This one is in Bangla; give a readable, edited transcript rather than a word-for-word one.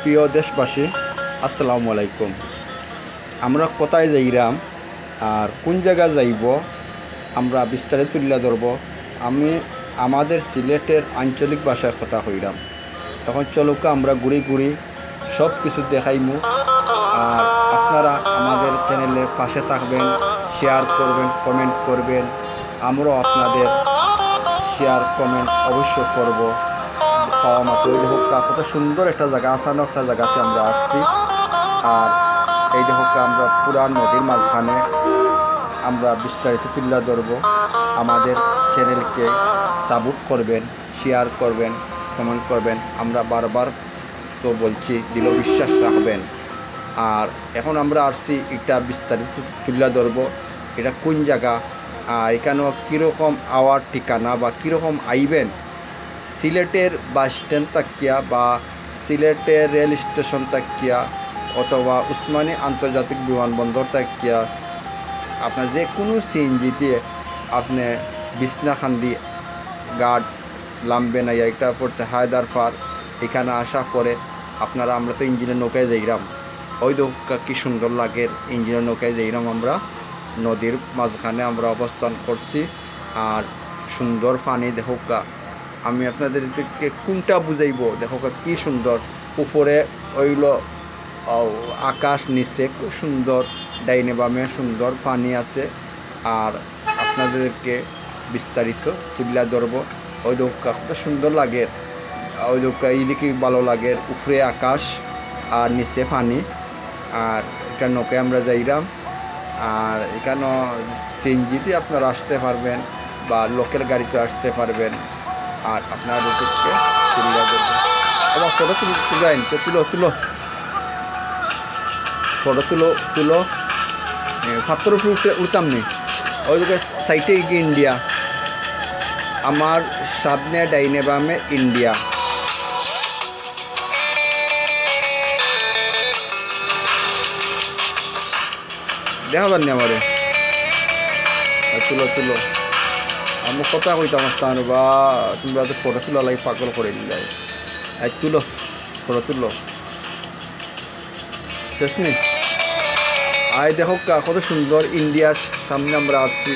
প্রিয় দেশবাসী, আসসালামু আলাইকুম। আমরা কোথায় যাইরাম আর কোন জায়গা যাইব আমরা বিস্তারিত তুলে ধরব। আমি আমাদের সিলেটের আঞ্চলিক ভাষায় কথা কইরাম। তখন চলুক আমরা ঘুরি ঘুরি সব কিছু দেখাইমু। আর আপনারা আমাদের চ্যানেলের পাশে থাকবেন, শেয়ার করবেন, কমেন্ট করবেন। আমরাও আপনাদের শেয়ার কমেন্ট অবশ্যই করব। পাওয়া মাত্র এই দেখো কত সুন্দর একটা জায়গা, আসানো একটা জায়গাতে আমরা আসছি। আর এই দেখো আমরা পুরা নদীর মাঝখানে আমরা বিস্তারিত তুলে ধরব। আমাদের চ্যানেলকে সাপোর্ট করবেন, শেয়ার করবেন, কমেন্ট করবেন। আমরা বারবার তো বলছি, দিল বিশ্বাস রাখবেন। আর এখন আমরা আসছি এটা বিস্তারিত তুলে ধরব। এটা কোন জায়গা, এখানেও কীরকম আওয়ার ঠিকানা বা কীরকম আইবেন। সিলেটের বাস স্ট্যান্ড তাকিয়া বা সিলেটের রেল স্টেশন তাকিয়া অথবা উসমানী আন্তর্জাতিক বিমানবন্দর তাকিয়া আপনার যে কোনো সিএনজিতে আপনি বিছনাখান্দি গার্ড লামবে না, এটা পড়ছে হায়দারপাড়। এখানে আসা পরে আপনারা আমরা তো ইঞ্জিনের নৌকায় যাইরাম। ওই নৌকা কী সুন্দর লাগে, ইঞ্জিনের নৌকায় যাইরাম। আমরা নদীর মাঝখানে আমরা অবস্থান করছি। আর সুন্দর পানি দেখোকা। আমি আপনাদেরকে কোনটা বুঝাইব, দেখো কি সুন্দর। উপরে ওইল আকাশ, নিচে খুব সুন্দর, ডাইনে বামে সুন্দর পানি আছে। আর আপনাদেরকে বিস্তারিত তুলে ধরব। ওই নৌকা কত সুন্দর লাগে, ওই নৌকা এইদিকে ভালো লাগে। উপরে আকাশ আর নিচে পানি। আর এটা নৌকায় আমরা যাইলাম। আর এখানে সিএনজিতে আপনারা আসতে পারবেন বা লোকাল গাড়িতে আসতে পারবেন। আর আপনার রুটিকে তুলে দেবেন। এবার ফটো তুলেন তো, তুলো ফটো তুলো। পাত্র উঠতাম নি। ওই দিকে সাইটে গিয়ে ইন্ডিয়া, আমার সামনে ডাইনে বামে ইন্ডিয়া। দেখা যাননি আমারে। তুলো আমি কথা কইতাম আসতাম বা তুমি ফটো তোলা লাগে পাগল করে দিলে। তুলো ফটো তুলো, শেষ নেই। দেখো কত সুন্দর ইন্ডিয়ার সামনে আমরা আসছি।